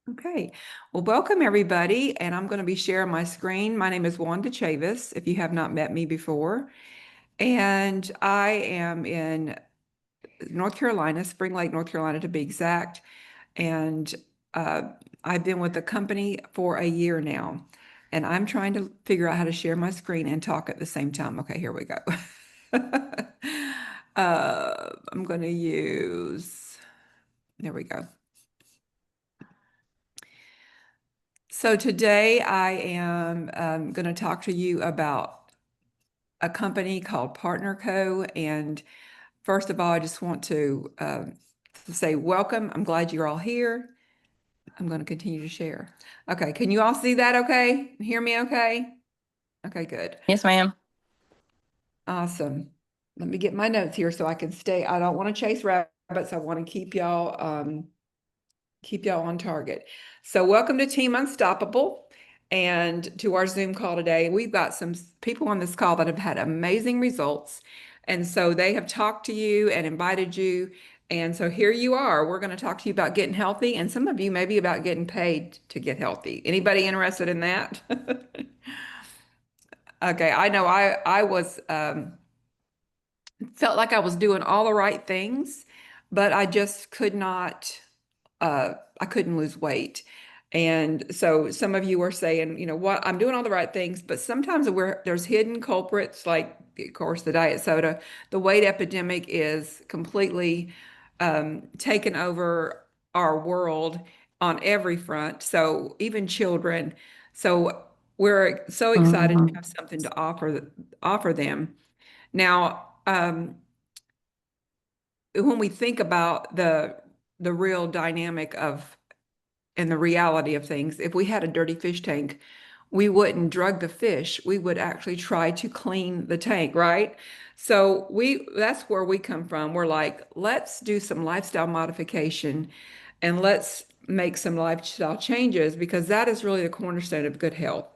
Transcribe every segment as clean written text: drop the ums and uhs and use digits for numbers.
Okay, well, welcome everybody, and I'm going to be sharing my screen. My name is Wanda Chavis, if you have not met me before, and I am in North Carolina, Spring Lake, North Carolina to be exact, and uh, I've been with the company for a year now, and I'm trying to figure out how to share my screen and talk at the same time. Okay, here we go. I'm going to use, there we go. So today I am going to talk to you about a company called Partner Co. And first of all, I just want to say welcome. I'm glad you're all here. I'm going to continue to share. Okay, can you all see that okay? Hear me okay? Okay, good. Yes, ma'am. Awesome. Let me get my notes here so I can stay. I don't want to chase rabbits. I want to keep y'all on target. So welcome to Team Unstoppable and to our Zoom call today. We've got some people on this call that have had amazing results. And so they have talked to you and invited you. And so here you are. We're going to talk to you about getting healthy and some of you maybe about getting paid to get healthy. Anybody interested in that? Okay, I know I was felt like I was doing all the right things, but I just could not I couldn't lose weight. And so some of you are saying, you know what, I'm doing all the right things, but sometimes there's hidden culprits, like, of course, the diet soda. The weight epidemic is completely taken over our world on every front. So even children. So we're so excited to Mhm. have something to offer them. Now, when we think about the real dynamic of and the reality of things, if we had a dirty fish tank, we wouldn't drug the fish. We would actually try to clean the tank, right? So that's where we come from. We're like, let's do some lifestyle modification and let's make some lifestyle changes because that is really the cornerstone of good health.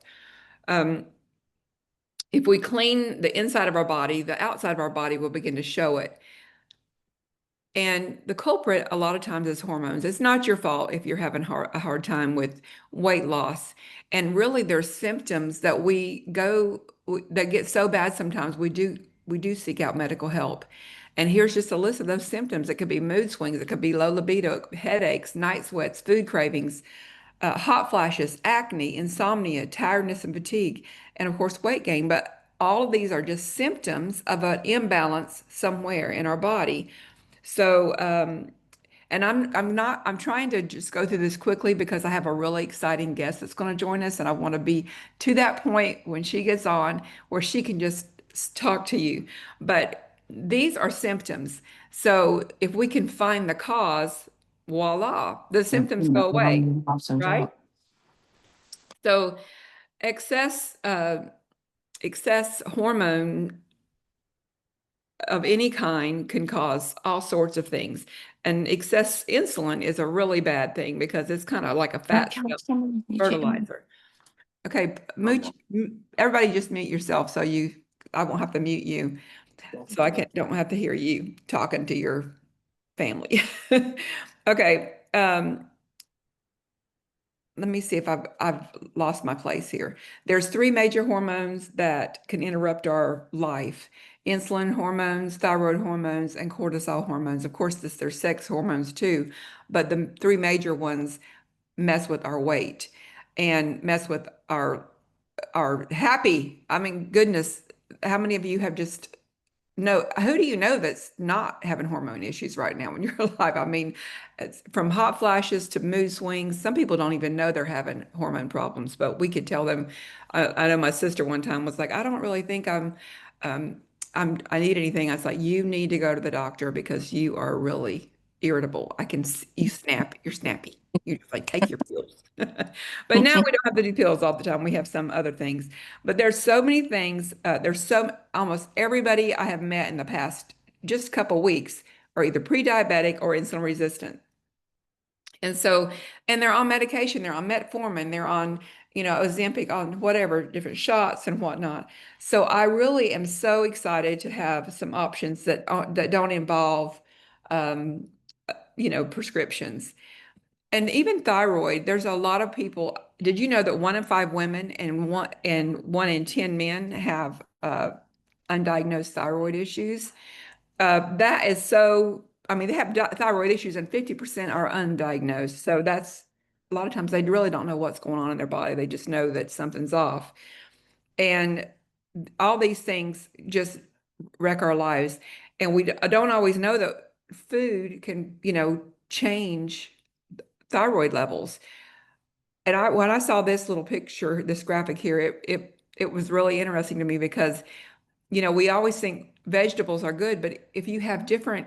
Um, if we clean the inside of our body, the outside of our body will begin to show it. And the culprit a lot of times is hormones. It's not your fault if you're having a hard time with weight loss. And really there's symptoms that that get so bad sometimes we do seek out medical help. And here's just a list of those symptoms. It could be mood swings, it could be low libido, headaches, night sweats, food cravings, hot flashes, acne, insomnia, tiredness and fatigue, and of course weight gain. But all of these are just symptoms of an imbalance somewhere in our body. So, and I'm trying to just go through this quickly because I have a really exciting guest that's going to join us, and I want to be to that point when she gets on where she can just talk to you. But these are symptoms. So if we can find the cause, voila, the symptoms go away, right? So excess excess hormone of any kind can cause all sorts of things. And excess insulin is a really bad thing because it's kind of like a fat cell fertilizer. Okay, everybody just mute yourself I won't have to mute you. So don't have to hear you talking to your family. Okay, let me see if I've lost my place here. There's three major hormones that can interrupt our life: insulin hormones, thyroid hormones, and cortisol hormones. Of course, there's sex hormones too, but the three major ones mess with our weight and mess with our happy. I mean, goodness, how many of you have just no, who do you know that's not having hormone issues right now in your life? I mean, it's from hot flashes to mood swings. Some people don't even know they're having hormone problems, but we could tell them. I know my sister one time was like, I don't really think um, I need anything. I was like, you need to go to the doctor because you are really irritable. You snap, you're snappy. You just like take your pills. But now we don't have to do pills all the time. We have some other things. But there's so many things. Almost everybody I have met in the past just a couple weeks are either pre-diabetic or insulin resistant. And so, and they're on medication, they're on metformin, they're on, Ozempic, on whatever, different shots and whatnot. So I really am so excited to have some options that don't involve, um, prescriptions. And even thyroid, there's a lot of people. Did you know that 1 in 5 women and one in 10 men have undiagnosed thyroid issues? That is so, I mean, they have thyroid issues and 50% are undiagnosed. So that's a lot of times they really don't know what's going on in their body. They just know that something's off. And all these things just wreck our lives. And we don't always know that food can, change thyroid levels. And when I saw this little picture, this graphic here, it was really interesting to me because, we always think vegetables are good, but if you have different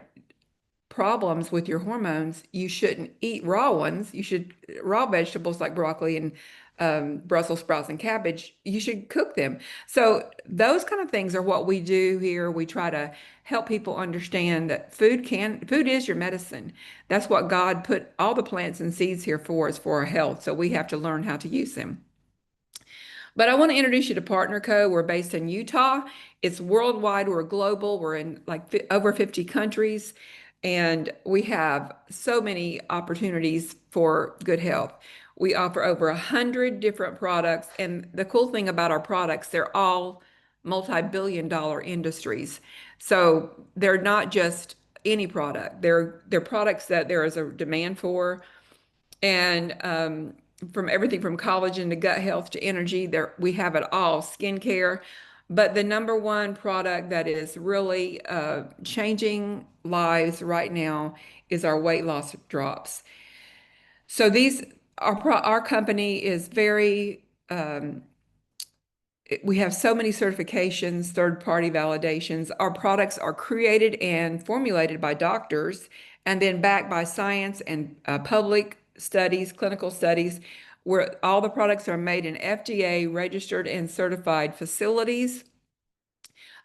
problems with your hormones, you shouldn't eat raw ones. You should raw vegetables like broccoli and Brussels sprouts and cabbage. You should cook them. So those kind of things are what we do here. We try to help people understand that food is your medicine. That's what God put all the plants and seeds here for, is for our health. So we have to learn how to use them. But I want to introduce you to Partner Co. We're based in Utah. It's worldwide. We're global. We're in like over 50 countries, and we have so many opportunities for good health. We offer over 100 different products, and the cool thing about our products, they're all multi-billion-dollar industries. So they're not just any product. They're products that there is a demand for, and from everything from collagen to gut health to energy, there we have it all, skincare. But the number one product that is really changing lives right now is our weight loss drops. So our company is very we have so many certifications, third-party validations. Our products are created and formulated by doctors and then backed by science and public studies, clinical studies, where all the products are made in FDA registered and certified facilities.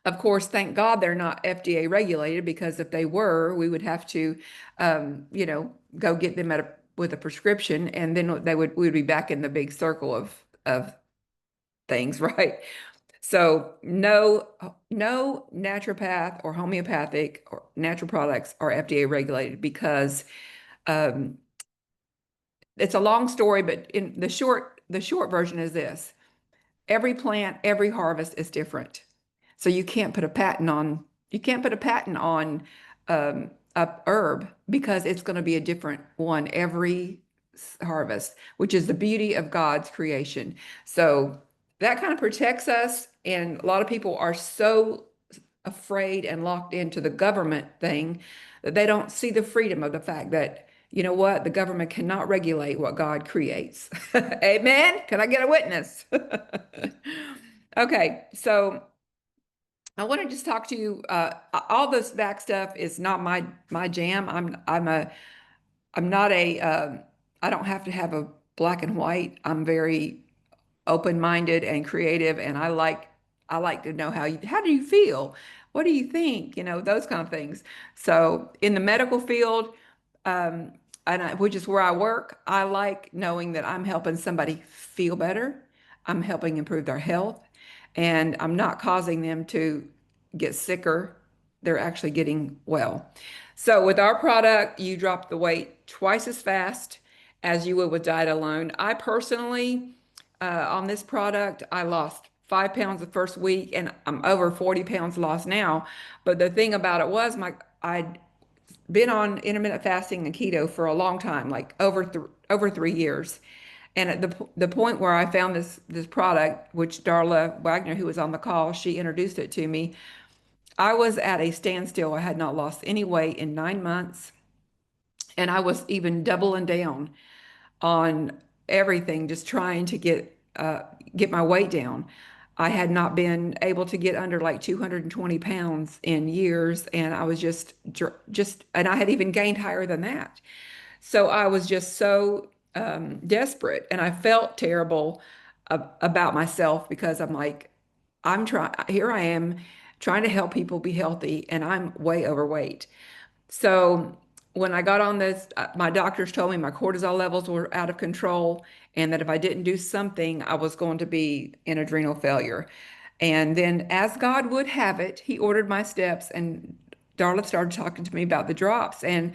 Of course, thank God they're not FDA regulated, because if they were, we would have to, go get them with a prescription, and then we would be back in the big circle of things, right? So no naturopath or homeopathic or natural products are FDA regulated, because um, it's a long story, but in the short version is this: every plant, every harvest is different. So you can't put a patent on a herb, because it's going to be a different one every harvest, which is the beauty of God's creation. So that kind of protects us. And a lot of people are so afraid and locked into the government thing that they don't see the freedom of the fact that, you know what, the government cannot regulate what God creates. Amen. Can I get a witness? Okay, so I want to just talk to you. All this back stuff is not my jam. I'm not a I don't have to have a black and white. I'm very open-minded and creative, and I like to know how do you feel? What do you think? Those kind of things. So in the medical field, um, which is where I work, I like knowing that I'm helping somebody feel better. I'm helping improve their health, and I'm not causing them to get sicker. They're actually getting well. So with our product, you drop the weight twice as fast as you would with diet alone. I personally, on this product, I lost 5 pounds the first week, and I'm over 40 pounds lost now. But the thing about it was, I'd been on intermittent fasting and keto for a long time, like over 3 years. And at the point where I found this product, which Darla Wagner, who was on the call, she introduced it to me, I was at a standstill. I had not lost any weight in 9 months, and I was even doubling down on everything, just trying to get my weight down. I had not been able to get under like 220 pounds in years, and I was and I had even gained higher than that. So I was just so desperate, and I felt terrible about myself, because I'm like, here I am trying to help people be healthy, and I'm way overweight. So when I got on this, my doctors told me my cortisol levels were out of control, and that if I didn't do something, I was going to be in adrenal failure. And then, as God would have it, He ordered my steps, and Darla started talking to me about the drops. And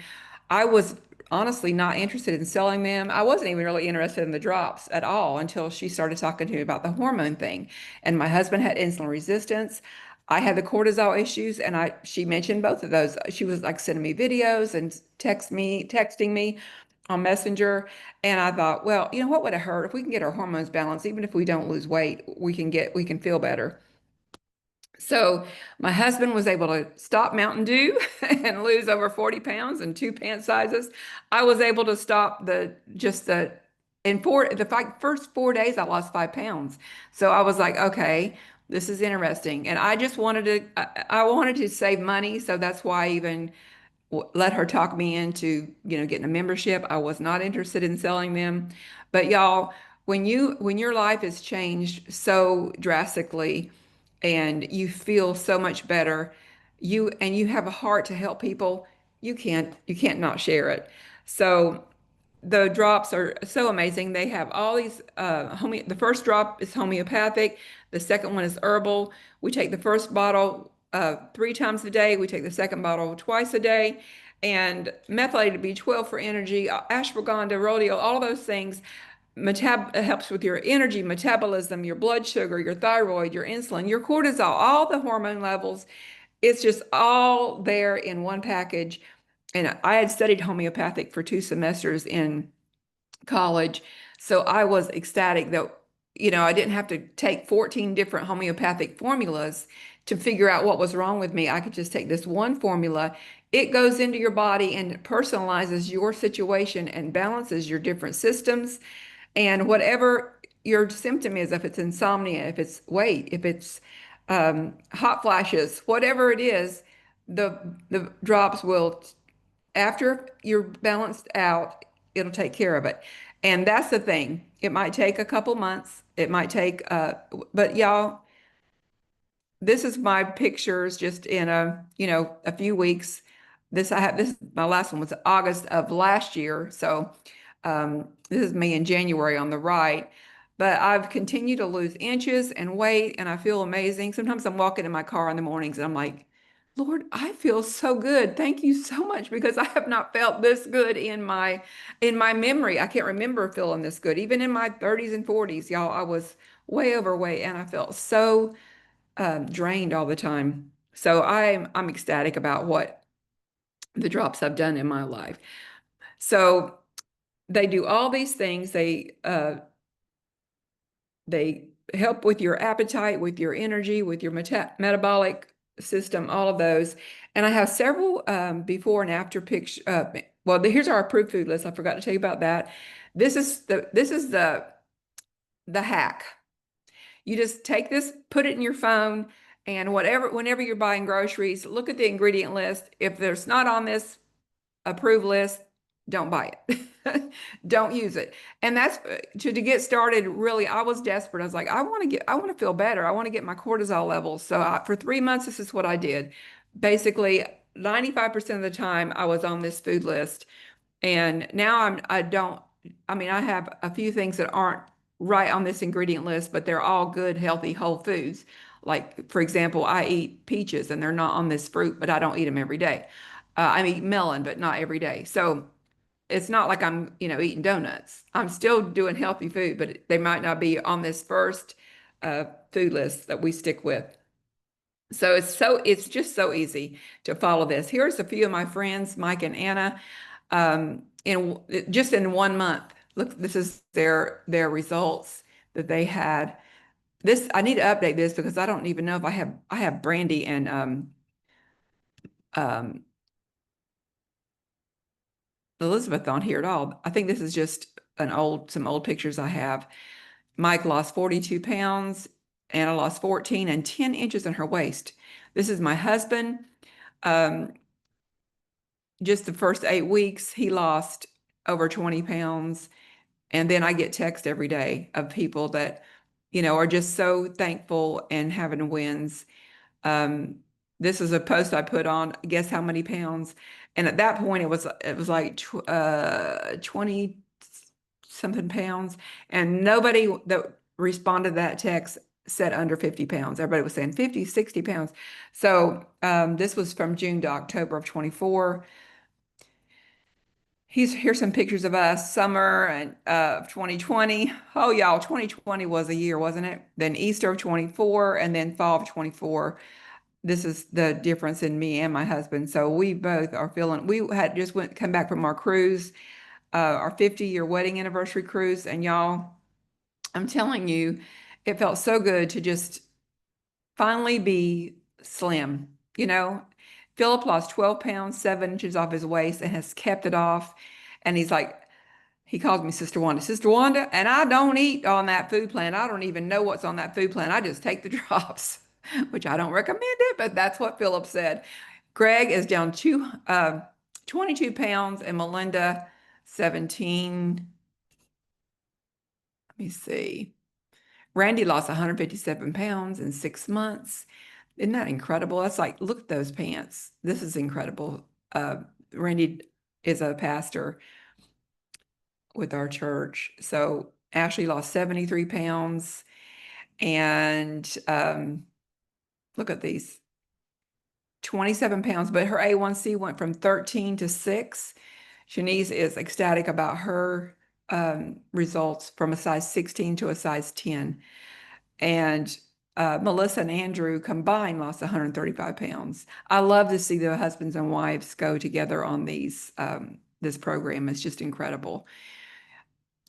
I was honestly not interested in selling them. I wasn't even really interested in the drops at all until she started talking to me about the hormone thing. And my husband had insulin resistance. I had the cortisol issues, and she mentioned both of those. She was like sending me videos and texting me on Messenger. And I thought, well, what would it hurt if we can get our hormones balanced, even if we don't lose weight, we can feel better. So my husband was able to stop Mountain Dew and lose over 40 pounds in two pant sizes. I was able to stop in first 4 days, I lost 5 pounds. So I was like, okay, this is interesting. And I just I wanted to save money. So that's why I even let her talk me into, getting a membership. I was not interested in selling them. But y'all, when your life has changed so drastically and you feel so much better, you have a heart to help people, you can't not share it. So the drops are so amazing. They have all these the first drop is homeopathic, the second one is herbal. We take the first bottle 3 times a day. We take the second bottle twice a day. And methylated B12 for energy, ashwagandha, rhodiola, all those things helps with your energy, metabolism, your blood sugar, your thyroid, your insulin, your cortisol, all the hormone levels. It's just all there in one package. And I had studied homeopathic for 2 semesters in college. So I was ecstatic that, I didn't have to take 14 different homeopathic formulas to figure out what was wrong with me. I could just take this one formula. It goes into your body and personalizes your situation and balances your different systems. And whatever your symptom is, if it's insomnia, if it's weight, if it's hot flashes, whatever it is, the drops will, after you're balanced out, it'll take care of it. And that's the thing. It might take a couple months. It might take, but y'all, this is my pictures just in a few weeks. My last one was August of last year. So this is me in January on the right. But I've continued to lose inches and weight, and I feel amazing. Sometimes I'm walking in my car in the mornings and I'm like, Lord, I feel so good. Thank you so much, because I have not felt this good in my memory. I can't remember feeling this good. Even in my 30s and 40s, y'all, I was way overweight and I felt so drained all the time. So I'm ecstatic about what the drops have done in my life. So they do all these things. They help with your appetite, with your energy, with your metabolic system, all of those. And I have several before and after pictures. Well, here's our approved food list. I forgot to tell you about that. This is the hack. You just take this, put it in your phone, and whenever you're buying groceries, look at the ingredient list. If there's not on this approved list, don't buy it. Don't use it. And that's to get started. Really, I was desperate. I was like, I want to feel better. I want to get my cortisol levels. So for 3 months, this is what I did. Basically, 95% of the time I was on this food list. And now I don't, I mean, I have a few things that aren't right on this ingredient list, but they're all good, healthy, whole foods. Like, for example, I eat peaches and they're not on this fruit, but I don't eat them every day. I eat melon, but not every day. So it's not like I'm, eating donuts. I'm still doing healthy food, but they might not be on this first food list that we stick with. So it's just so easy to follow this. Here's a few of my friends, Mike and Anna, in just in 1 month. Look, this is their results that they had. This I need to update this because I don't even know if I have Brandy and um, Elizabeth on here at all. I think this is just some old pictures I have. Mike lost 42 pounds, Anna lost 14 and 10 inches in her waist. This is my husband. Um, just the first 8 weeks, he lost over 20 pounds. And then I get text every day of people that, are just so thankful and having wins. Um, this is a post I put on, guess how many pounds? And at that point, it was like 20 something pounds. And nobody that responded to that text said under 50 pounds. Everybody was saying 50, 60 pounds. So this was from June to October of 24. Here's some pictures of us, summer and of 2020. Oh, y'all, 2020 was a year, wasn't it? Then Easter of 24 and then fall of 24. This is the difference in me and my husband. So we both are feeling, we had just come back from our cruise, our 50-year wedding anniversary cruise. And y'all, I'm telling you, it felt so good to just finally be slim. You know, Philip lost 12 pounds, 7 inches off his waist and has kept it off. And he's like, he calls me Sister Wanda, Sister Wanda, and I don't eat on that food plan. I don't even know what's on that food plan. I just take the drops, which I don't recommend it, but that's what Philip said. Greg is down 22 pounds and Melinda 17. Let me see. Randy lost 157 pounds in 6 months. Isn't that incredible? That's like, look at those pants. This is incredible. Randy is a pastor with our church. So Ashley lost 73 pounds. And look at these 27 pounds, but her A1C went from 13 to 6. Shanice is ecstatic about her results from a size 16 to a size 10. And Melissa and Andrew combined lost 135 pounds. I love to see the husbands and wives go together on this program. It's just incredible.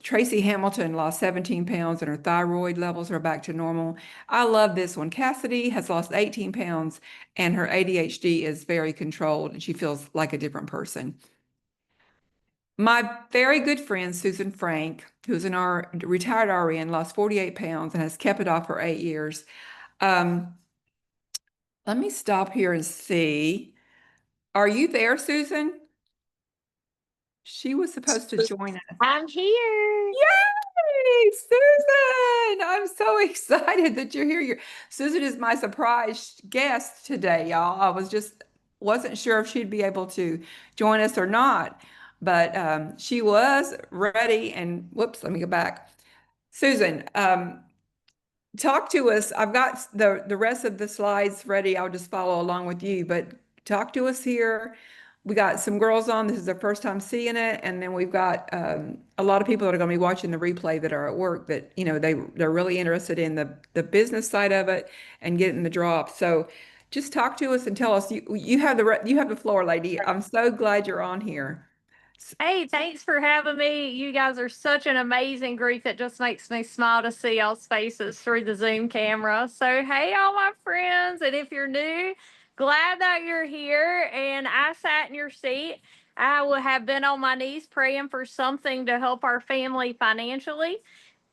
Tracy Hamilton lost 17 pounds and her thyroid levels are back to normal. I love this one. Cassidy has lost 18 pounds and her ADHD is very controlled and she feels like a different person. My very good friend, Susan Frank, who's an retired RN, lost 48 pounds and has kept it off for 8 years. Um, Let me stop here and see. Are you there, Susan? She was supposed to join us. I'm here. Yay, Susan! I'm so excited that you're here. Susan is my surprise guest today, y'all. I wasn't sure if she'd be able to join us or not, but she was ready. And whoops, let me go back. Susan, talk to us. I've got the rest of the slides ready. I'll just follow along with you, but talk to us here. We got some girls on. This is their first time seeing it, and then we've got a lot of people that are going to be watching the replay that are at work that they're really interested in the business side of it and getting the drop. So just talk to us and tell us. You have you have the floor, lady. I'm so glad you're on here. Hey, thanks for having me. You guys are such an amazing group that just makes me smile to see y'all's faces through the Zoom camera. So, hey, all my friends, and if you're new, glad that you're here. And I sat in your seat. I would have been on my knees praying for something to help our family financially.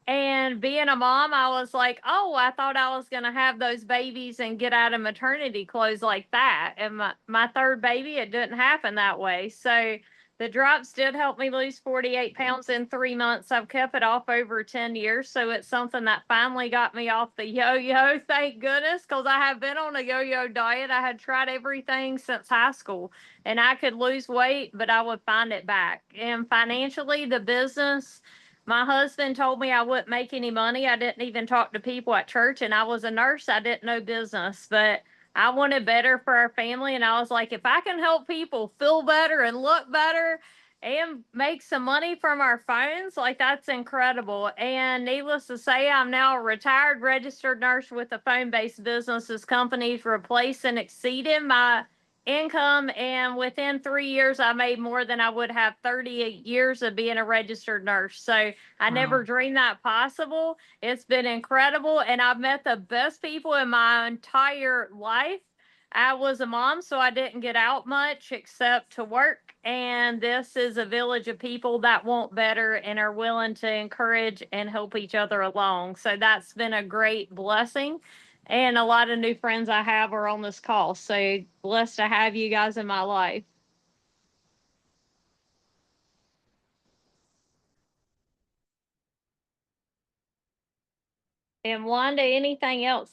And being a mom, I was like, oh, I thought I was going to have those babies and get out of maternity clothes like that. And my third baby, it didn't happen that way. So the drops did help me lose 48 pounds in 3 months. I've kept it off over 10 years. So it's something that finally got me off the yo yo, thank goodness, because I have been on a yo yo diet. I had tried everything since high school and I could lose weight, but I would find it back. And financially, the business, my husband told me I wouldn't make any money. I didn't even talk to people at church, and I was a nurse. I didn't know business, but I wanted better for our family. And I was like, if I can help people feel better and look better and make some money from our phones, like that's incredible. And needless to say, I'm now a retired registered nurse with a phone based business as companies replace and exceeded my income, and within 3 years I made more than I would have 30 years of being a registered nurse. So I never Wow. dreamed that possible. It's been incredible, and I've met the best people in my entire life. I was a mom, so I didn't get out much except to work, and this is a village of people that want better and are willing to encourage and help each other along. So that's been a great blessing, and a lot of new friends I have are on this call. So blessed to have you guys in my life. And Wanda, anything else?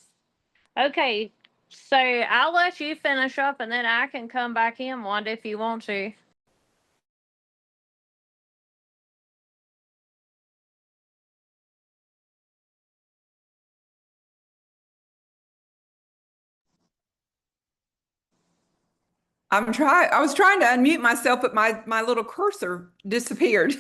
Okay, so I'll let you finish up and then I can come back in, Wanda, if you want to. I was trying to unmute myself, but my little cursor disappeared.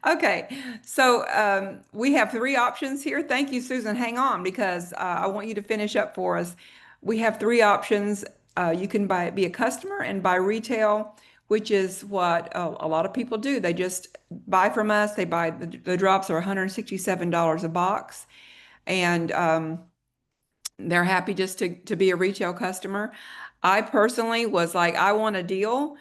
Okay, so we have three options here. Thank you, Susan. Hang on, because I want you to finish up for us. We have three options. You can be a customer and buy retail, which is what a lot of people do. They just buy from us. They buy the drops are $167 a box, and they're happy just to be a retail customer. I personally was like, I want a deal.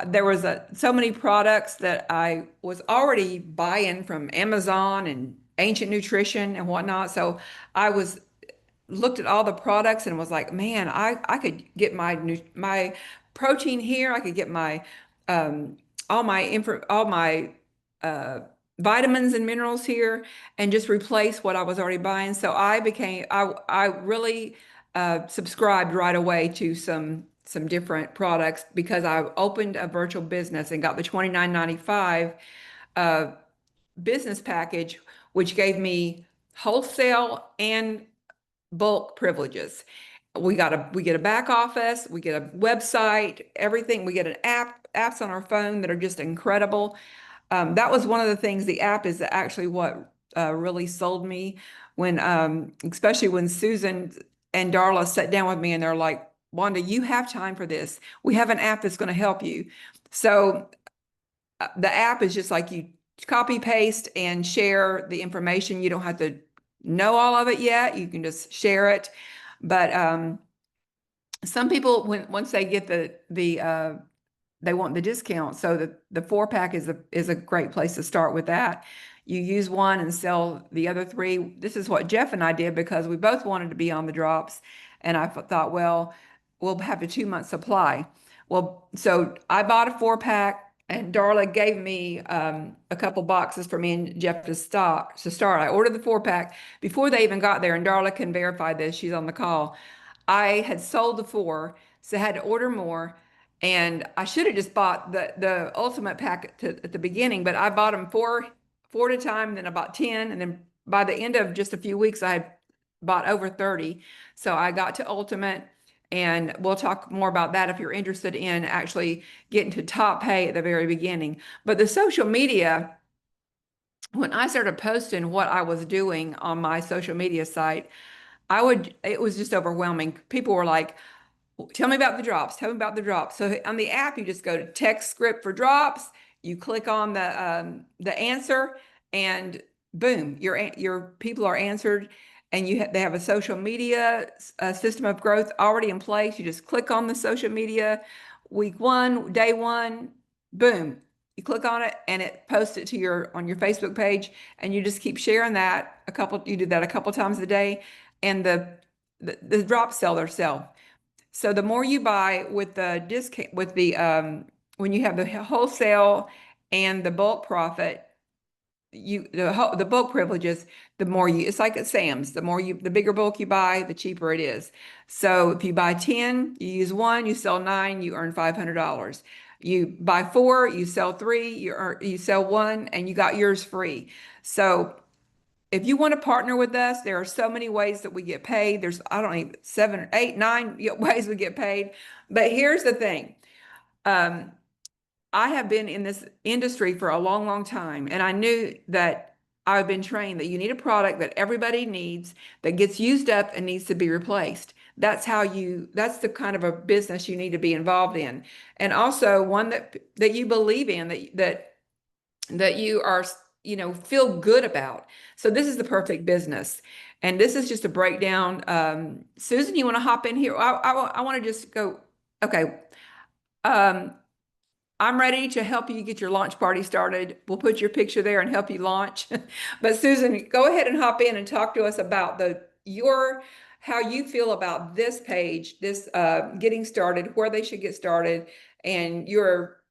There was so many products that I was already buying from Amazon and Ancient Nutrition and whatnot. So I was looked at all the products and was like, man, I could get my protein here. I could get my all my uh, vitamins and minerals here, and just replace what I was already buying. So I really subscribed right away to some different products because I opened a virtual business and got the 29.95 uh, business package, which gave me wholesale and bulk privileges. We get a back office, we get a website, everything. We get apps on our phone that are just incredible. That was one of the things. The app is actually what really sold me when, especially when Susan and Darla sat down with me and they're like, Wanda, you have time for this. We have an app that's going to help you. So the app is just like you copy paste and share the information. You don't have to know all of it yet. You can just share it. But some people, once they get they want the discount. So the 4-pack is a great place to start with that. You use one and sell the other three. This is what Jeff and I did because we both wanted to be on the drops. And I thought, well, we'll have a 2-month supply. Well, so I bought a 4-pack and Darla gave me a couple boxes for me and Jeff to start. I ordered the 4-pack before they even got there, and Darla can verify this. She's on the call. I had sold the 4, so I had to order more. And I should have just bought the ultimate pack at the beginning, but I bought them four at a time, then I bought 10, and then by the end of just a few weeks, I had bought over 30. So I got to ultimate, and we'll talk more about that if you're interested in actually getting to top pay at the very beginning. But the social media, when I started posting what I was doing on my social media site, it was just overwhelming. People were like, tell me about the drops. Tell me about the drops. So on the app, you just go to text script for drops. You click on the answer, and boom, your people are answered. And they have a social media system of growth already in place. You just click on the social media, week 1, day 1, boom. You click on it, and it posts it to on your Facebook page, and you just keep sharing that you do that a couple times a day, and the drops sell themselves. So the more you buy with the discount, when you have the wholesale and the bulk profit, the bulk privileges, it's like at Sam's, the bigger bulk you buy, the cheaper it is. So if you buy 10, you use 1, you sell 9, you earn $500. You buy 4, you sell 3, you sell 1, and you got yours free. So if you want to partner with us, there are so many ways that we get paid. There's, I don't know, 7 or 8, 9 ways we get paid. But here's the thing. I have been in this industry for a long, long time, and I knew that I've been trained that you need a product that everybody needs, that gets used up and needs to be replaced. That's that's the kind of a business you need to be involved in. And also one that you believe in, that you are, feel good about. So this is the perfect business. And this is just a breakdown. Susan, you want to hop in here? I want to just go. Okay. I'm ready to help you get your launch party started. We'll put your picture there and help you launch. But Susan, go ahead and hop in and talk to us about how you feel about this page, this getting started, where they should get started, and your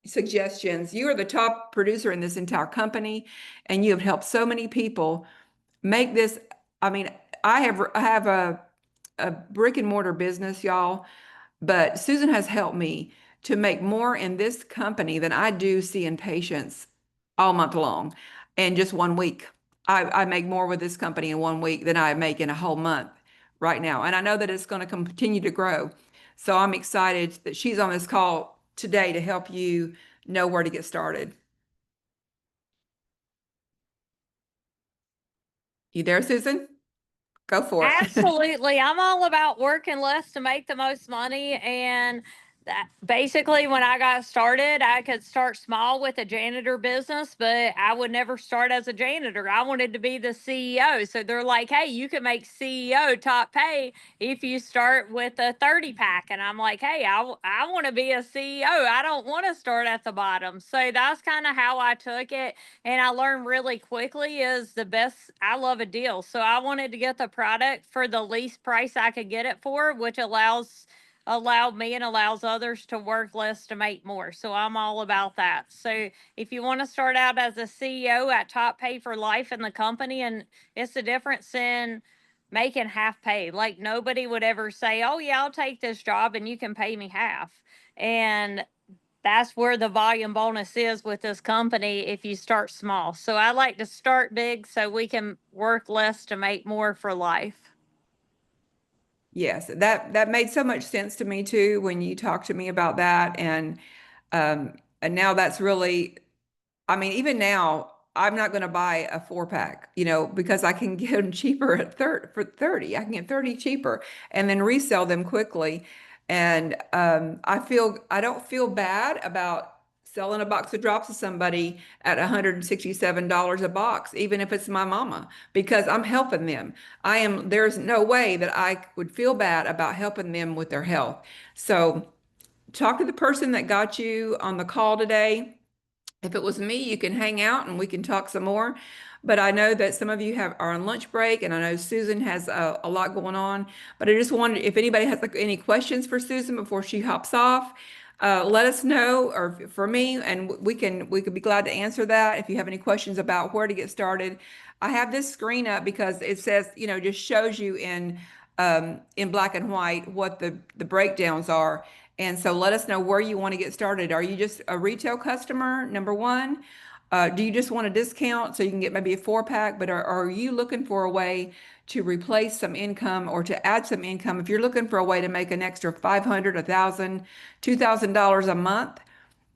suggestions. You are the top producer in this entire company, and you have helped so many people make this. I mean, I have a brick and mortar business, y'all, but Susan has helped me to make more in this company than I do seeing patients all month long. In just 1 week, I make more with this company in 1 week than I make in a whole month right now. And I know that it's going to continue to grow. So I'm excited that she's on this call today to help you know where to get started. You there, Susan? Go for it. Absolutely. I'm all about working less to make the most money. And that basically, when I got started, I could start small with a janitor business, but I would never start as a janitor. I wanted to be the CEO. So they're like, hey, you can make CEO top pay if you start with a 30 pack. And I'm like, hey, I want to be a CEO. I don't want to start at the bottom. So that's kind of how I took it. And I learned really quickly is the best. I love a deal. So I wanted to get the product for the least price I could get it for, which allowed me and allows others to work less to make more. So I'm all about that. So if you want to start out as a CEO at top pay for life in the company, and it's the difference in making half pay. Like nobody would ever say, oh yeah, I'll take this job and you can pay me half. And that's where the volume bonus is with this company if you start small. So I like to start big so we can work less to make more for life. Yes, that made so much sense to me too when you talked to me about that. And now that's really, I mean, even now, I'm not going to buy a 4 pack, because I can get them cheaper at for 30. I can get 30 cheaper and then resell them quickly. And I don't feel bad about selling a box of drops to somebody at $167 a box, even if it's my mama, because I'm helping them. There's no way that I would feel bad about helping them with their health. So talk to the person that got you on the call today. If it was me, you can hang out and we can talk some more. But I know that some of you are on lunch break, and I know Susan has a lot going on. But I just wondered if anybody has any questions for Susan before she hops off. Let us know, or for me, and we could be glad to answer that. If you have any questions about where to get started, I have this screen up because it says, just shows you in black and white what the breakdowns are. And so let us know where you want to get started. Are you just a retail customer, number one? Do you just want a discount so you can get maybe a 4 pack? But are you looking for a way to replace some income or to add some income? If you're looking for a way to make an extra 500, 1,000, $2,000 a month,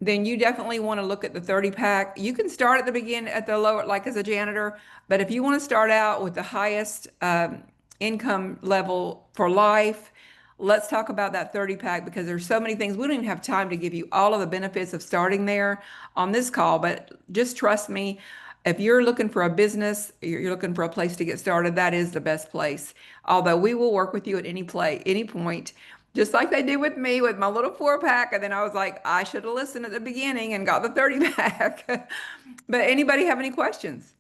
then you definitely want to look at the 30 pack. You can start at the beginning at the lower, like as a janitor, but if you want to start out with the highest income level for life, let's talk about that 30 pack because there's so many things. We don't even have time to give you all of the benefits of starting there on this call, but just trust me. If you're looking for a business, you're looking for a place to get started, that is the best place. Although we will work with you at any point, just like they did with me with my little 4 pack. And then I was like, I should have listened at the beginning and got the 30 pack. But anybody have any questions?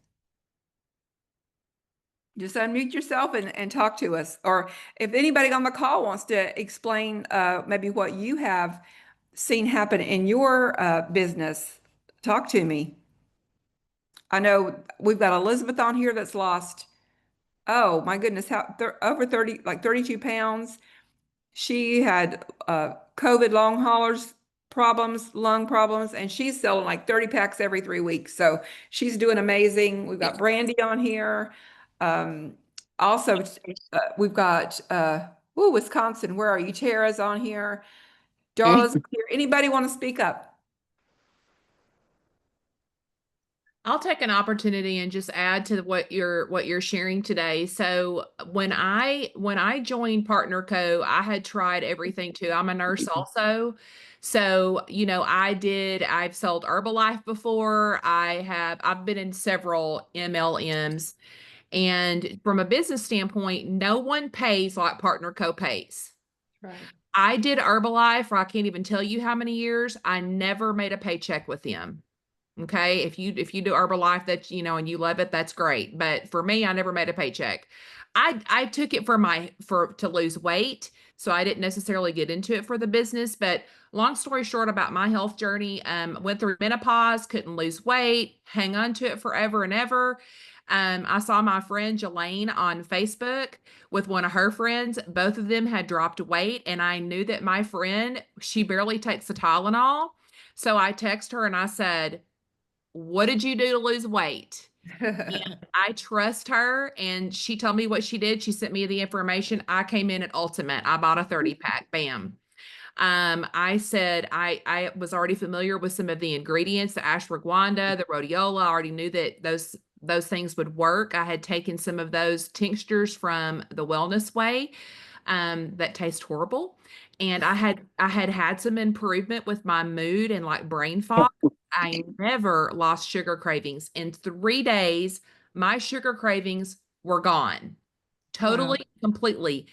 Just unmute yourself and talk to us. Or if anybody on the call wants to explain maybe what you have seen happen in your business, talk to me. I know we've got Elizabeth on here that's lost, oh my goodness, over 30, like 32 pounds. She had COVID long haulers problems, lung problems, and she's selling like 30 packs every 3 weeks. So she's doing amazing. We've got Brandy on here. Um, Also, we've got Wisconsin. Where are you? Tara's on here. Darla's here. Anybody want to speak up? I'll take an opportunity and just add to what you're sharing today. So when I joined Partner Co, I had tried everything too. I'm a nurse also. So, I've sold Herbalife before. I've been in several MLMs. And from a business standpoint, no one pays like Partner Co pays. Right. I did Herbalife for I can't even tell you how many years. I never made a paycheck with them. Okay. If you do Herbalife that, and you love it, that's great. But for me, I never made a paycheck. I took it to lose weight. So I didn't necessarily get into it for the business, but long story short about my health journey, went through menopause, couldn't lose weight, hang on to it forever and ever. I saw my friend Jelaine on Facebook with one of her friends. Both of them had dropped weight, and I knew that my friend, she barely takes the Tylenol. So I text her and I said, what did you do to lose weight? And I trust her, and she told me what she did. She sent me the information. I came in at Ultimate. I bought a 30 pack. Bam. I said I was already familiar with some of the ingredients, the ashwagandha, the rhodiola. I already knew that those things would work. I had taken some of those tinctures from the Wellness Way, that taste horrible. And I had some improvement with my mood and like brain fog. I never lost sugar cravings. In 3 days, my sugar cravings were gone. Totally, completely.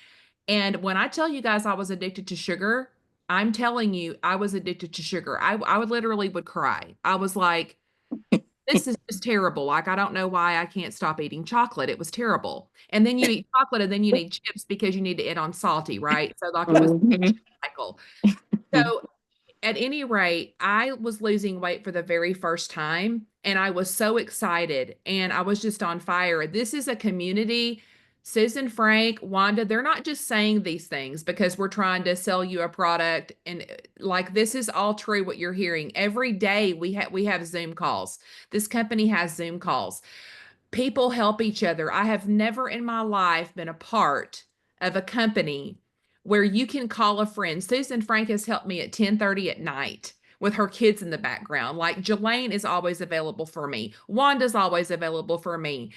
And when I tell you guys I was addicted to sugar, I'm telling you, I was addicted to sugar. I would literally would cry. I was like, this is just terrible. Like, I don't know why I can't stop eating chocolate. It was terrible. And then you eat chocolate and then you need chips because you need to eat on salty, right? So like it was a Mhm. cycle. So at any rate, I was losing weight for the very first time and I was so excited and I was just on fire. This is a community. Susan, Frank, Wanda, they're not just saying these things because we're trying to sell you a product. And like, this is all true what you're hearing. Every day we have Zoom calls. This company has Zoom calls. People help each other. I have never in my life been a part of a company where you can call a friend. Susan Frank has helped me at 10:30 at night with her kids in the background. Like Jelaine is always available for me. Wanda's always available for me.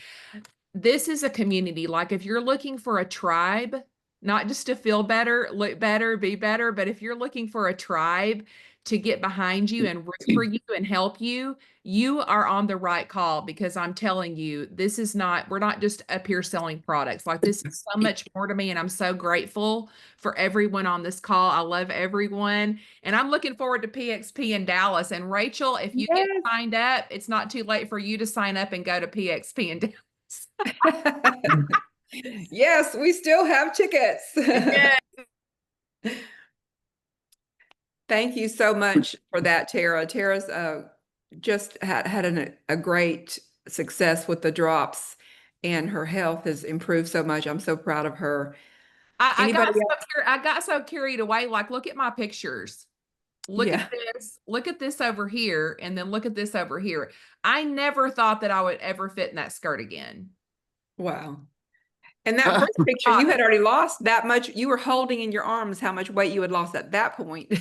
This is a community. Like if you're looking for a tribe, not just to feel better, look better, be better, but if you're looking for a tribe to get behind you and root for you and help you, you are on the right call because I'm telling you, we're not just up here selling products. Like this is so much more to me. And I'm so grateful for everyone on this call. I love everyone. And I'm looking forward to PXP in Dallas. And Rachel, if you get Yes. signed up, it's not too late for you to sign up and go to PXP in Dallas. Yes, we still have tickets. Yeah. Thank you so much for that, Tara. Tara's just had a great success with the drops, and her health has improved so much. I'm so proud of her. Anybody else? I got so carried away. Like, look at my pictures. Look at Yeah. this. Look at this over here, and then look at this over here. I never thought that I would ever fit in that skirt again. Wow. And that first picture, you had already lost that much. You were holding in your arms how much weight you had lost at that point.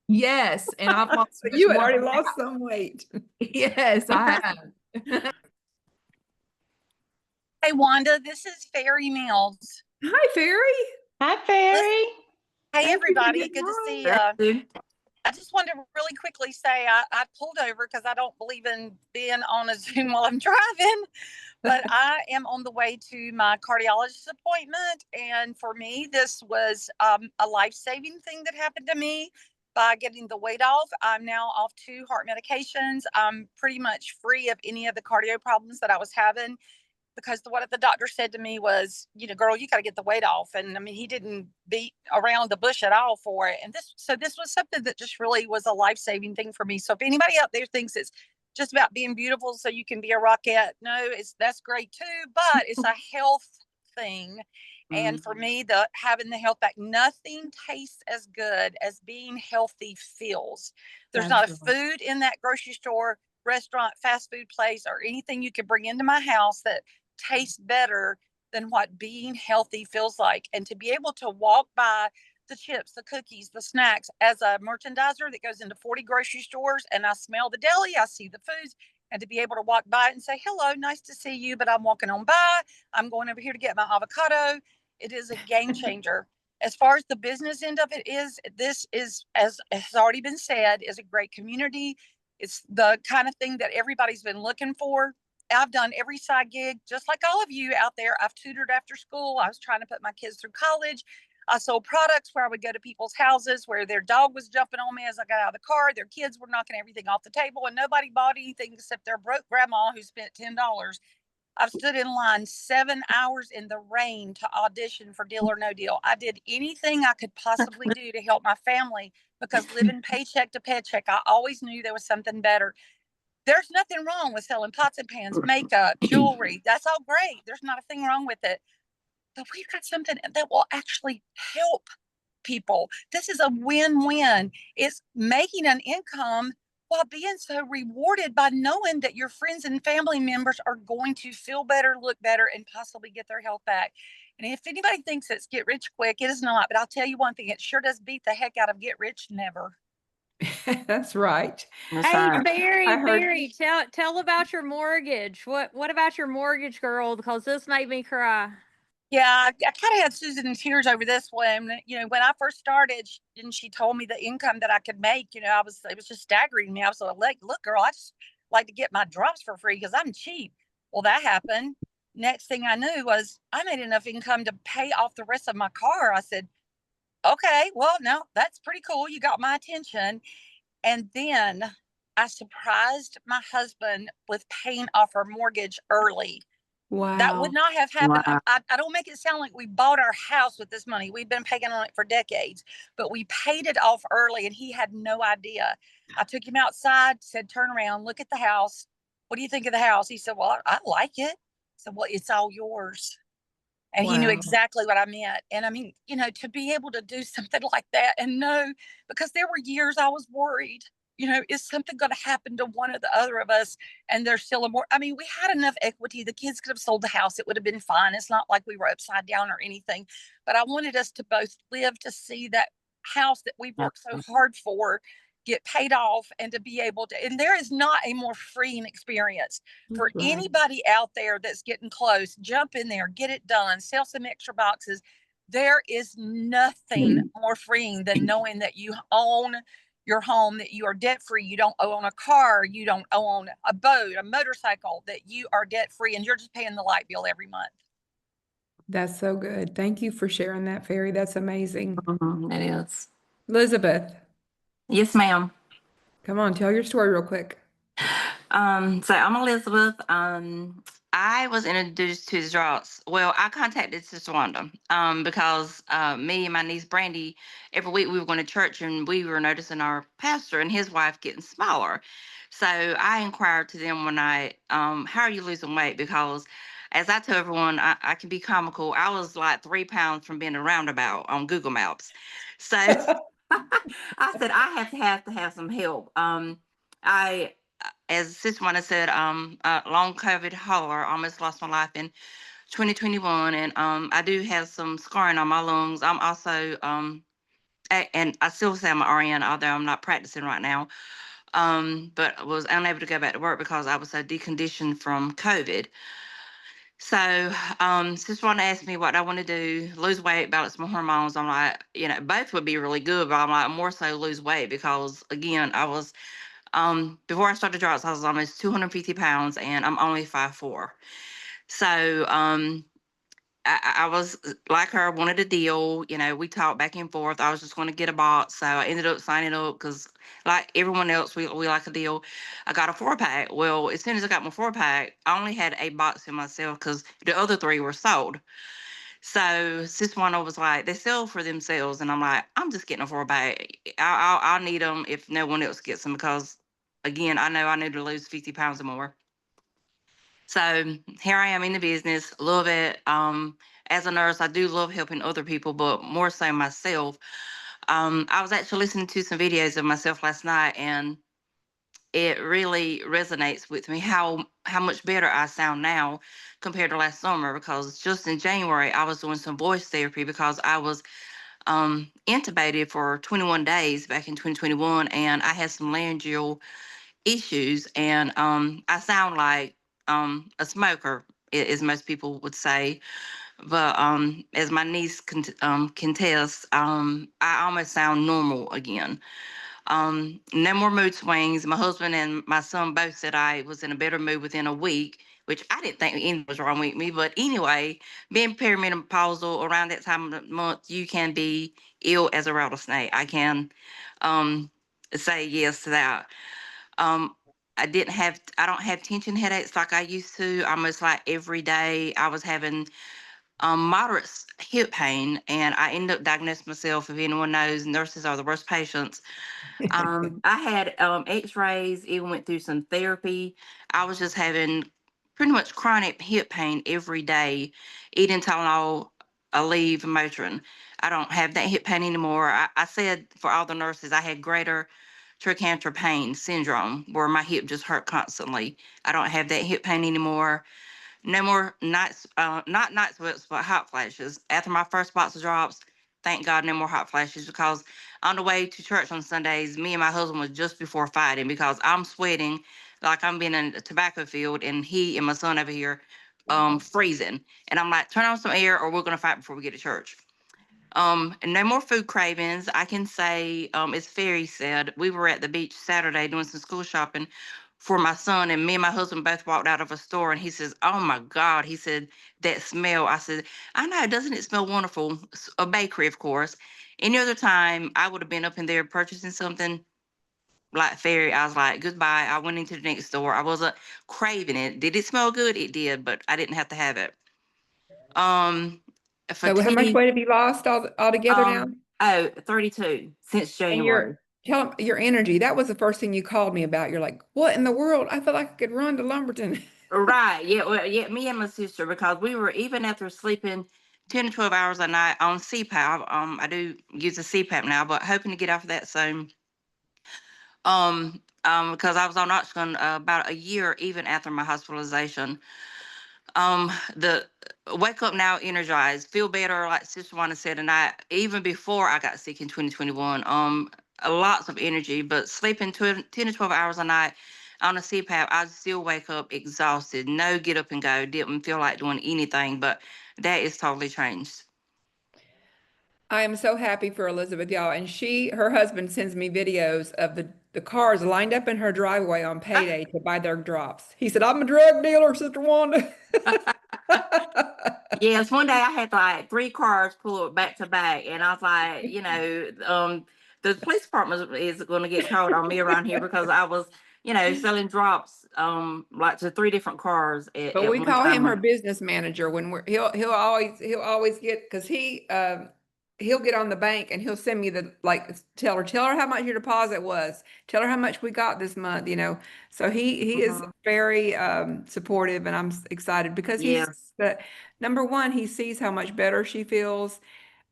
Yes, and I've lost So much you had more already than lost some weight. that. Yes, I have. Hey, Wanda, this is Fairy Mills. Hi, Fairy. Hi, Fairy. Hey, Thank you for everybody. getting Good to on. see you. I just wanted to really quickly say I pulled over because I don't believe in being on a Zoom while I'm driving, but I am on the way to my cardiologist appointment. And for me, this was a life-saving thing that happened to me by getting the weight off. I'm now off 2 heart medications. I'm pretty much free of any of the cardio problems that I was having, because what the doctor said to me was, girl, you got to get the weight off. And I mean, he didn't beat around the bush at all for it. And this was something that just really was a life-saving thing for me. So if anybody out there thinks it's just about being beautiful so you can be a rockette, no, that's great too, but it's a health thing. And for me, having the health back, nothing tastes as good as being healthy feels. There's not a food in that grocery store, restaurant, fast food place, or anything you can bring into my house that tastes better than what being healthy feels like. And to be able to walk by the chips, the cookies, the snacks as a merchandiser that goes into 40 grocery stores, and I smell the deli, I see the foods, and to be able to walk by it and say, hello, nice to see you, but I'm walking on by, I'm going over here to get my avocado. It is a game changer. As far as the business end of it this is, as has already been said, is a great community. It's the kind of thing that everybody's been looking for. I've done every side gig, just like all of you out there. I've tutored after school. I was trying to put my kids through college. I sold products where I would go to people's houses where their dog was jumping on me as I got out of the car. Their kids were knocking everything off the table, and nobody bought anything except their broke grandma who spent $10. I've stood in line 7 hours in the rain to audition for Deal or No Deal. I did anything I could possibly do to help my family, because living paycheck to paycheck, I always knew there was something better. There's nothing wrong with selling pots and pans, makeup, jewelry. That's all great. There's not a thing wrong with it. But we've got something that will actually help people. This is a win-win. It's making an income while being so rewarded by knowing that your friends and family members are going to feel better, look better, and possibly get their health back. And if anybody thinks it's get rich quick, it is not. But I'll tell you one thing, it sure does beat the heck out of get rich never. That's right. That's Hey, right. Barry, I heard Barry, tell about your mortgage. What about your mortgage, girl? Because this made me cry. Yeah, I kind of had Susan in tears over this one. You know, when I first started, and she told me the income that I could make, you know, it was just staggering me. I was like, look, girl, I just like to get my drops for free because I'm cheap. Well, that happened. Next thing I knew was I made enough income to pay off the rest of my car. I said, okay, well, no, that's pretty cool. You got my attention. And then I surprised my husband with paying off our mortgage early. That would wow. not have happened. Wow. I don't make it sound like we bought our house with this money. We've been paying on it for decades, but we paid it off early and he had no idea. I took him outside, said, turn around, look at the house. What do you think of the house? He said, well, I like it. I said, well, it's all yours. And he knew Wow. exactly what I meant. And I mean, you know, to be able to do something like that and know, because there were years I was worried, you know, is something going to happen to one or the other of us? And there's still a more, I mean, we had enough equity. The kids could have sold the house. It would have been fine. It's not like we were upside down or anything, but I wanted us to both live to see that house that we've worked so hard for get paid off and to be able to, and there is not a more freeing experience for That's right. anybody out there that's getting close. Jump in there, get it done, sell some extra boxes. There is nothing more freeing than knowing that you own your home, that you are debt free. You don't own a car, you don't own a boat, a motorcycle, that you are debt free and you're just paying the light bill every month. That's so good. Thank you for sharing that, Fairy. That's amazing. It is. Elizabeth, Yes, ma'am. come on, tell your story real quick. So I'm Elizabeth. I was introduced to the Drops. Well, I contacted Sister Wanda because me and my niece Brandy, every week we were going to church and we were noticing our pastor and his wife getting smaller. So I inquired to them one night, how are you losing weight? Because as I tell everyone, I can be comical. I was like 3 pounds from being a roundabout on Google Maps. So I said, I have to have some help. I as Sister Wanda said, long COVID holler, almost lost my life in 2021, and I do have some scarring on my lungs. I'm also and I still say I'm an RN, although I'm not practicing right now. But I was unable to go back to work because I was so deconditioned from COVID. So, Sister Wanda asked me what I want to do, lose weight, balance my hormones. I'm like, you know, both would be really good, but I'm like, more so lose weight because, again, I was before I started drugs, I was almost 250 pounds and I'm only 5'4". So I was like her, wanted a deal. You know, we talked back and forth. I was just going to get a box. So I ended up signing up because, like everyone else, we like a deal. I got a 4-pack. Well, as soon as I got my 4-pack, I only had a box in myself because the other 3 were sold. So Sis Wanda was like, they sell for themselves. And I'm like, I'm just getting a 4-pack. I'll need them if no one else gets them because, again, I know I need to lose 50 pounds or more. So here I am in the business, love it. As a nurse, I do love helping other people, but more so myself. I was actually listening to some videos of myself last night, and it really resonates with me how much better I sound now compared to last summer. Because just in January, I was doing some voice therapy because I was intubated for 21 days back in 2021, and I had some laryngeal issues, and I sound like a smoker, as most people would say. But as my niece can test, I almost sound normal again. No more mood swings. My husband and my son both said I was in a better mood within a week, which I didn't think anything was wrong with me. But anyway, being perimenopausal around that time of the month, you can be ill as a rattlesnake. I can say yes to that. Um, I don't have tension headaches like I used to. Almost like every day I was having moderate hip pain, and I ended up diagnosing myself. If anyone knows, nurses are the worst patients. I had x-rays, even went through some therapy. I was just having pretty much chronic hip pain every day, eating Tylenol, Aleve, and Motrin. I don't have that hip pain anymore. I said for all the nurses, I had greater trochanter pain syndrome, where my hip just hurt constantly. I don't have that hip pain anymore. No more nights, not night sweats, but hot flashes. After my first box of drops, thank God, no more hot flashes, because on the way to church on Sundays, me and my husband was just before fighting because I'm sweating like I'm being in a tobacco field, and he and my son over here freezing. And I'm like, turn on some air or we're gonna fight before we get to church. And no more food cravings. I can say, as Ferry said, we were at the beach Saturday doing some school shopping for my son, and me and my husband both walked out of a store, and he says, "Oh my God," he said, "that smell." I said, "I know, doesn't it smell wonderful?" A bakery, of course. Any other time, I would have been up in there purchasing something like Ferry. I was like, goodbye. I went into the next store. I wasn't craving it. Did it smell good? It did, but I didn't have to have it. So how much Fatigue. weight have you lost altogether now? 32 since And January. your energy. That was the first thing you called me about. You're like, what in the world? I feel like I could run to Lumberton. Right. Yeah. Well, yeah, me and my sister, because we were, even after sleeping 10 to 12 hours a night on CPAP. I do use a CPAP now, but hoping to get off of that soon. Because I was on oxygen about a year even after my hospitalization. The wake up now energized, feel better, like Sister Wanda said, and I, even before I got sick in 2021, lots of energy, but sleeping 10 to 12 hours a night on a CPAP, I still wake up exhausted, no get up and go, didn't feel like doing anything, but that is totally changed. I am so happy for Elizabeth, y'all. And her husband sends me videos of the cars lined up in her driveway on payday to buy their drops. He said, I'm a drug dealer, Sister Wanda. Yes, one day I had like 3 cars pull up back to back, and I was like, the police department is going to get called on me around here because I was, selling drops, like to 3 different cars But at we one call him her time. business manager when he'll always get, because he'll get on the bank and he'll send me tell her how much your deposit was, tell her how much we got this month, so he is very supportive, and I'm excited because Yes, number one, he sees how much better she feels.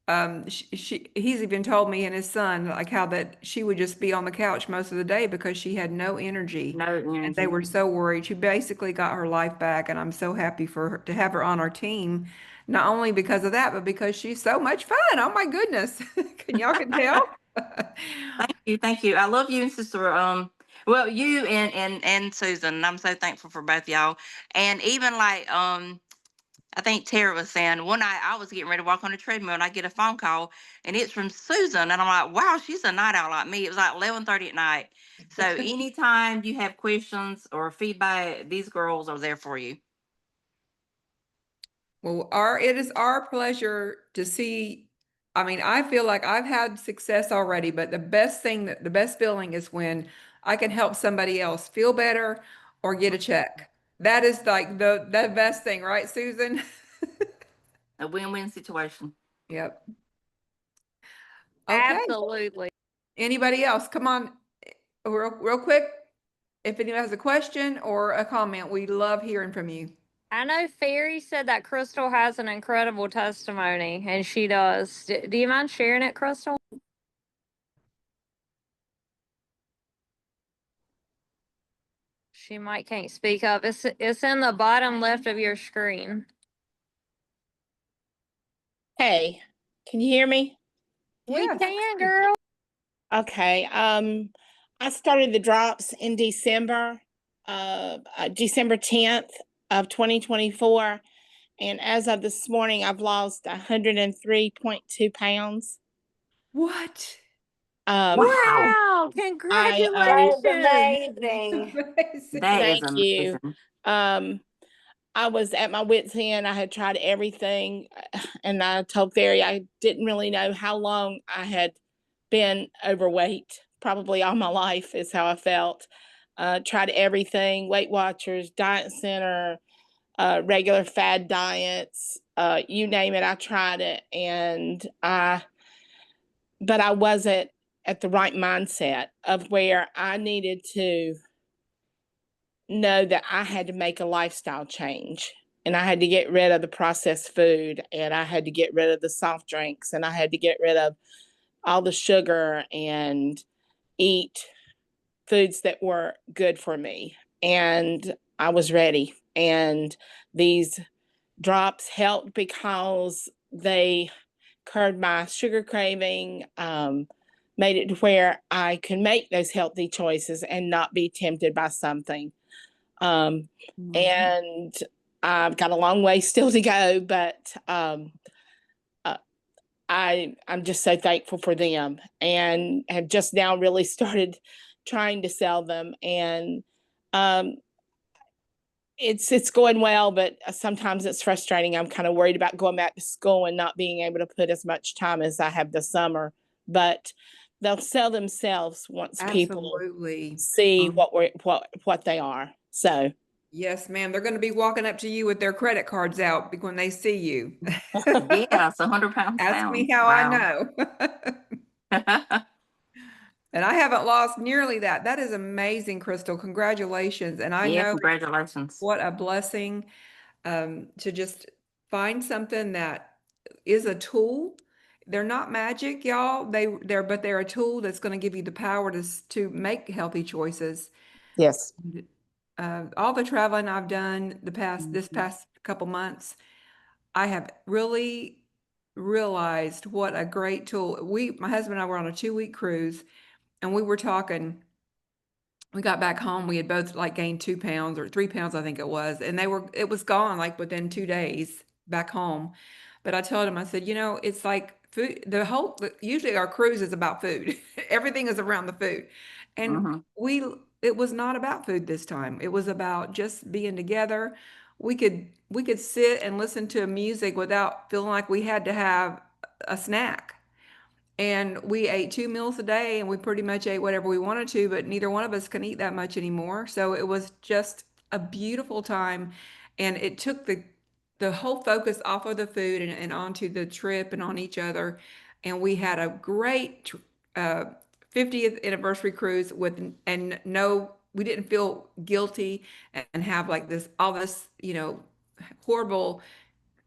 He's even told me and his son like how that she would just be on the couch most of the day because she had no energy, no and they energy. were so worried. She basically got her life back, and I'm so happy for her to have her on our team, not only because of that, but because she's so much fun. Oh my goodness. Can tell? Thank you. I love you and sister. Well, you and Susan. And I'm so thankful for both y'all. And even like I think Tara was saying one night I was getting ready to walk on the treadmill and I get a phone call and it's from Susan, and I'm like, wow, she's a night owl like me. It was like 11:30 at night. So anytime you have questions or feedback, these girls are there for you. Well, it is our pleasure to see. I mean, I feel like I've had success already, but the best feeling is when I can help somebody else feel better or get a check. That is like the best thing, right, Susan? A win-win situation. Yep. Okay. Absolutely. Anybody else? Come on, real quick. If anyone has a question or a comment, we love hearing from you. I know Fairy said that Crystal has an incredible testimony, and she does. Do you mind sharing it, Crystal? She might can't speak up. It's in the bottom left of your screen. Hey, can you hear me? We Yes. can, girl. Okay. I started the drops in December 10th of 2024. And as of this morning, I've lost 103.2 pounds. What? Wow. Wow! Congratulations! Amazing. That is Thank you. amazing. I was at my wit's end. I had tried everything, and I told Ferry I didn't really know how long I had been overweight. Probably all my life is how I felt. Tried everything: Weight Watchers, Diet Center, regular fad diets, you name it. I tried it, but I wasn't at the right mindset of where I needed to know that I had to make a lifestyle change, and I had to get rid of the processed food, and I had to get rid of the soft drinks, and I had to get rid of all the sugar and eat foods that were good for me. And I was ready. And these drops helped because they curbed my sugar craving, made it to where I could make those healthy choices and not be tempted by something. And I've got a long way still to go, but I'm just so thankful for them, and have just now really started trying to sell them. And um, it's going well, but sometimes it's frustrating. I'm kind of worried about going back to school and not being able to put as much time as I have this summer. But they'll sell themselves once people Absolutely. see what they are. So Yes, ma'am. They're going to be walking up to you with their credit cards out when they see you. Yes, 100 pounds Ask me down. how I Wow. know. And I haven't lost nearly that. That is amazing, Crystal. Congratulations. And I Yeah, know congratulations. what a blessing to just find something that is a tool. They're not magic, y'all. But they're a tool that's going to give you the power to make healthy choices. yes. All the traveling I've done this Mhm. past couple months, I have really realized what a great tool. My husband and I were on a 2-week cruise, and we were talking. We got back home, we had both like gained 2 pounds or 3 pounds, I think it was, and it was gone like within 2 days back home. But I told him, I said, it's like food, usually our cruise is about food. Everything is around the food. And Mhm. it was not about food this time. It was about just being together. We could sit and listen to music without feeling like we had to have a snack. And we ate 2 meals a day, and we pretty much ate whatever we wanted to, but neither one of us can eat that much anymore. So it was just a beautiful time. And it took the whole focus off of the food and onto the trip and on each other. And we had a great 50th anniversary cruise and no, we didn't feel guilty and have like all this, horrible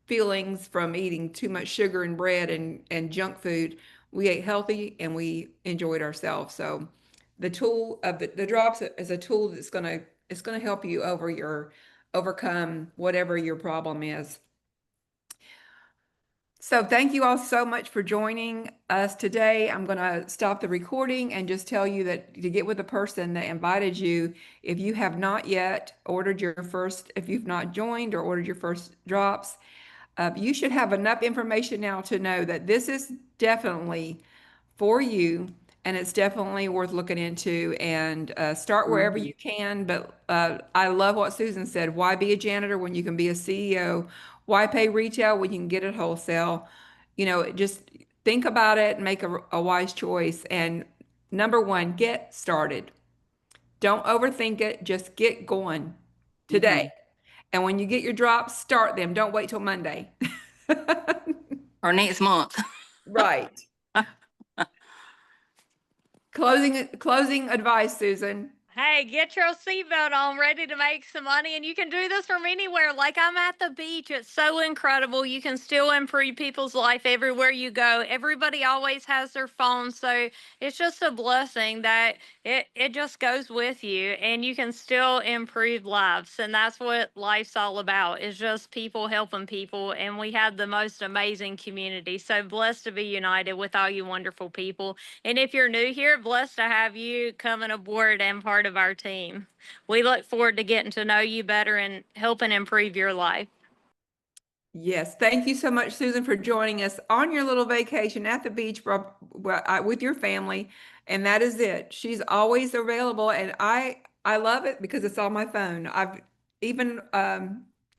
feelings from eating too much sugar and bread and junk food. We ate healthy and we enjoyed ourselves. So the tool of the drops is a tool it's gonna help you overcome whatever your problem is. So thank you all so much for joining us today. I'm going to stop the recording and just tell you that to get with the person that invited you, if you have not yet if you've not joined or ordered your first drops, you should have enough information now to know that this is definitely for you, and it's definitely worth looking into. And start wherever Mhm. you can. But I love what Susan said. Why be a janitor when you can be a CEO? Why pay retail when you can get it wholesale? Just think about it and make a wise choice. And number one, get started. Don't overthink it. Just get going today. Mhm. And when you get your drops, start them. Don't wait till Monday. Or next month. Right. Closing advice, Susan. Hey, get your seatbelt on, ready to make some money. And you can do this from anywhere. Like I'm at the beach. It's so incredible. You can still improve people's life everywhere you go. Everybody always has their phone. So it's just a blessing that it just goes with you and you can still improve lives. And that's what life's all about, is just people helping people. And we have the most amazing community. So blessed to be united with all you wonderful people. And if you're new here, blessed to have you coming aboard and part of our team. We look forward to getting to know you better and helping improve your life. Yes, thank you so much, Susan, for joining us on your little vacation at the beach with your family. And that is it. She's always available, and I love it because it's on my phone. I've even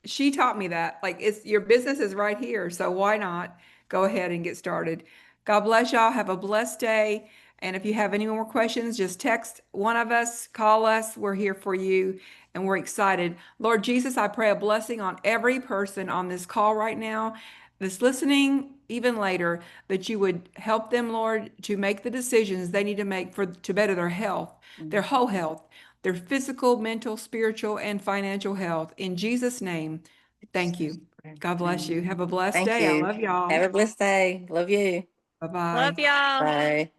she taught me that. Like, it's your business is right here, so why not go ahead and get started? God bless y'all. Have a blessed day. And if you have any more questions, just text one of us, call us. We're here for you, and we're excited. Lord Jesus, I pray a blessing on every person on this call right now that's listening, even later, that you would help them, Lord, to make the decisions they need to make to better their health, their whole health, their physical, mental, spiritual, and financial health. In Jesus' name, thank you. God bless you. Have a blessed Thank day. I you. love y'all. Have a blessed day. Love you. Bye-bye. Love y'all. Bye.